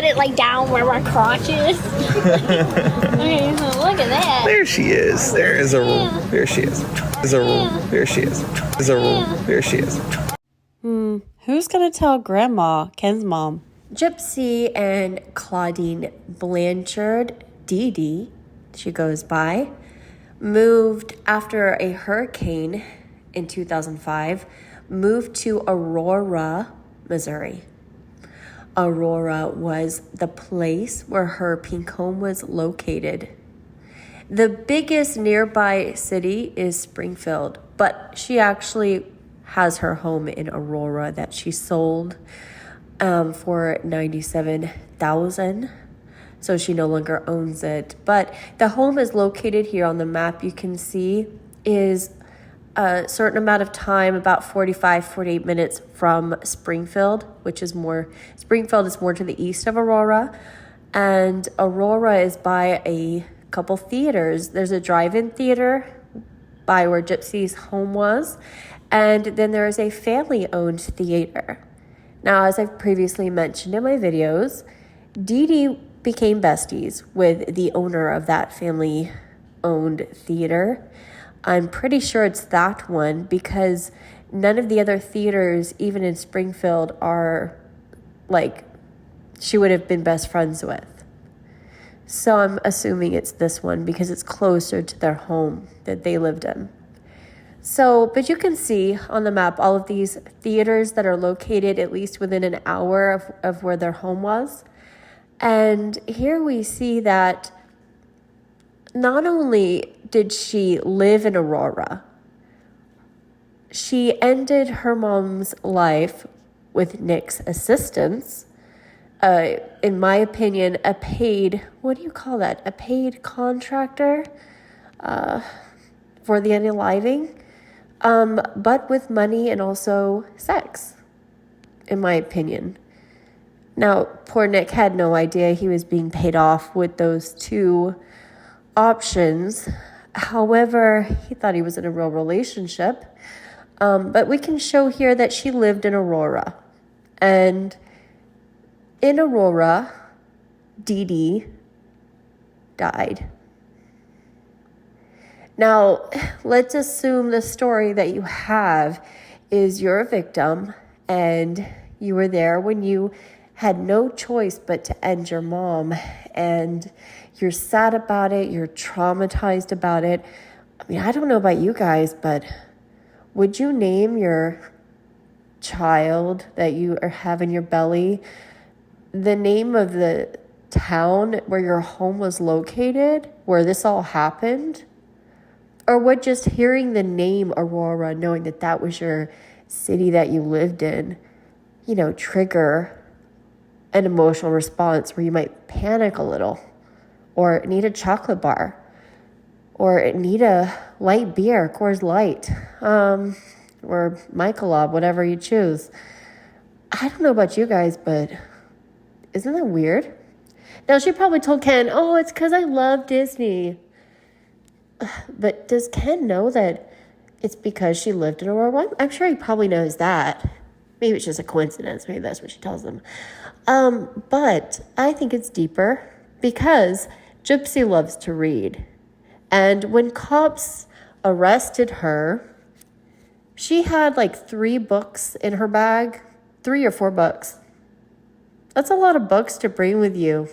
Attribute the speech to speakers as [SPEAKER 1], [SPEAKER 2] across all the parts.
[SPEAKER 1] it like down where my crotch is. Okay, so look at that.
[SPEAKER 2] There she is. There is Aurora. There she is. There's Aurora. There she is. There's Aurora. There she is.
[SPEAKER 3] Who's gonna tell Grandma, Ken's mom?
[SPEAKER 4] Gypsy and Claudine Blanchard, Dee Dee, she goes by, moved after a hurricane in 2005, moved to Aurora, Missouri. Aurora was the place where her pink home was located. The biggest nearby city is Springfield, but she actually has her home in Aurora that she sold for $97,000. So she no longer owns it. But the home is located here on the map. You can see is a certain amount of time, about 48 minutes from Springfield, which is more, Springfield is more to the east of Aurora. And Aurora is by a couple theaters. There's a drive-in theater by where Gypsy's home was. And then there is a family-owned theater. Now, as I've previously mentioned in my videos, Dee Dee became besties with the owner of that family-owned theater. I'm pretty sure it's that one because none of the other theaters, even in Springfield, are like she would have been best friends with. So I'm assuming it's this one because it's closer to their home that they lived in. So, but you can see on the map all of these theaters that are located at least within an hour of where their home was. And here we see that not only did she live in Aurora, she ended her mom's life with Nick's assistance. In my opinion, a paid, what do you call that? A paid contractor for the unaliving. But with money and also sex, in my opinion. Now, poor Nick had no idea he was being paid off with those two options. However, he thought he was in a real relationship. But we can show here that she lived in Aurora. And in Aurora, Dee Dee died. Now, let's assume the story that you have is you're a victim and you were there when you had no choice but to end your mom, and you're sad about it, you're traumatized about it. I mean, I don't know about you guys, but would you name your child that you have in your belly the name of the town where your home was located, where this all happened? Or would just hearing the name Aurora, knowing that that was your city that you lived in, trigger an emotional response where you might panic a little, or need a chocolate bar, or need a light beer, Coors Light, or Michelob, whatever you choose. I don't know about you guys, but isn't that weird? Now, she probably told Ken, oh, it's because I love Disney. But does Ken know that it's because she lived in Aurora? I'm sure he probably knows that. Maybe it's just a coincidence. Maybe that's what she tells him. But I think it's deeper because Gypsy loves to read. And when cops arrested her, she had like 3 books in her bag, 3 or 4 books. That's a lot of books to bring with you.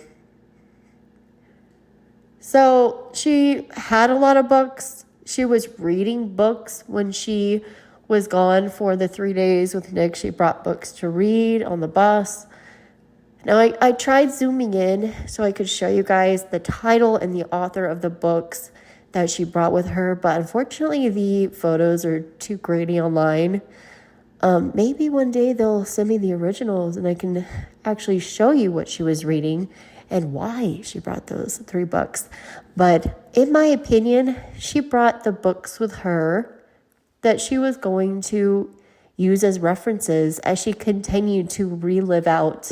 [SPEAKER 4] So she had a lot of books. She was reading books when she was gone for the 3 days with Nick. She brought books to read on the bus. Now, I tried zooming in so I could show you guys the title and the author of the books that she brought with her, but unfortunately the photos are too grainy online. Maybe one day they'll send me the originals and I can actually show you what she was reading and why she brought those 3 books. But in my opinion, she brought the books with her that she was going to use as references as she continued to relive out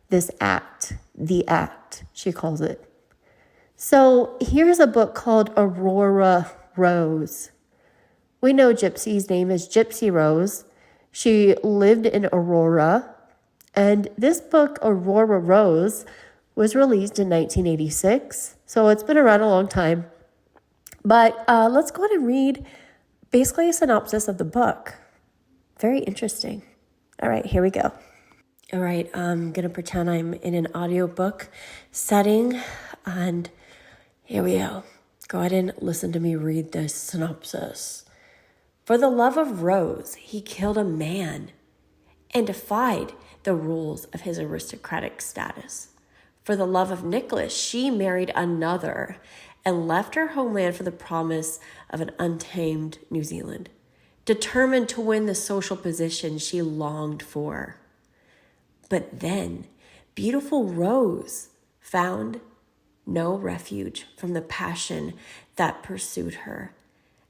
[SPEAKER 4] this act, the act, she calls it. So here's a book called Aurora Rose. We know Gypsy's name is Gypsy Rose. She lived in Aurora, And this book, Aurora Rose, was released in 1986. So it's been around a long time. But let's go ahead and read basically a synopsis of the book. Very interesting. All right, here we go. All right, I'm going to pretend I'm in an audiobook setting. And here we go. Go ahead and listen to me read this synopsis. For the love of Rose, he killed a man and defied the rules of his aristocratic status. For the love of Nicholas, she married another and left her homeland for the promise of an untamed New Zealand, determined to win the social position she longed for. But then, beautiful Rose found no refuge from the passion that pursued her,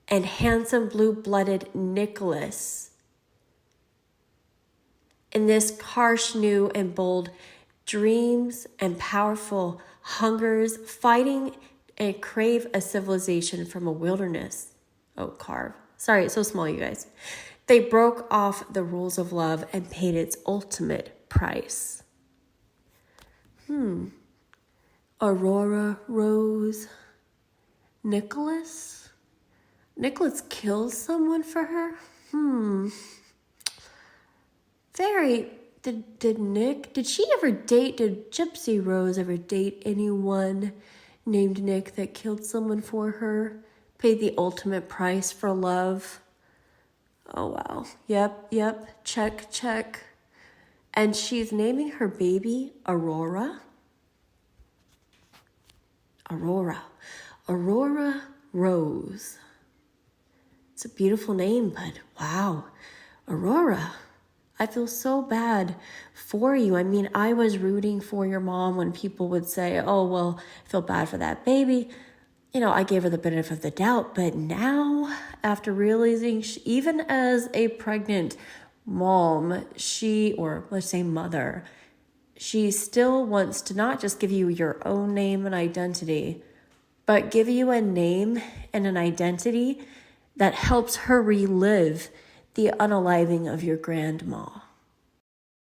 [SPEAKER 4] and handsome blue-blooded Nicholas, in this harsh, new, and bold, dreams and powerful hungers, fighting and crave a civilization from a wilderness. Oh, carve. Sorry, it's so small, you guys. They broke off the rules of love and paid its ultimate price. Aurora Rose. Nicholas? Nicholas kills someone for her? Did Gypsy Rose ever date anyone named Nick that killed someone for her? Paid the ultimate price for love? Oh, wow. Yep. Check. And she's naming her baby Aurora? Aurora Rose. It's a beautiful name, but wow. Aurora, I feel so bad for you. I mean, I was rooting for your mom when people would say, oh, well, I feel bad for that baby. I gave her the benefit of the doubt. But now, after realizing, even as a pregnant mom, or let's say mother, she still wants to not just give you your own name and identity, but give you a name and an identity that helps her relive the unaliving of your grandma.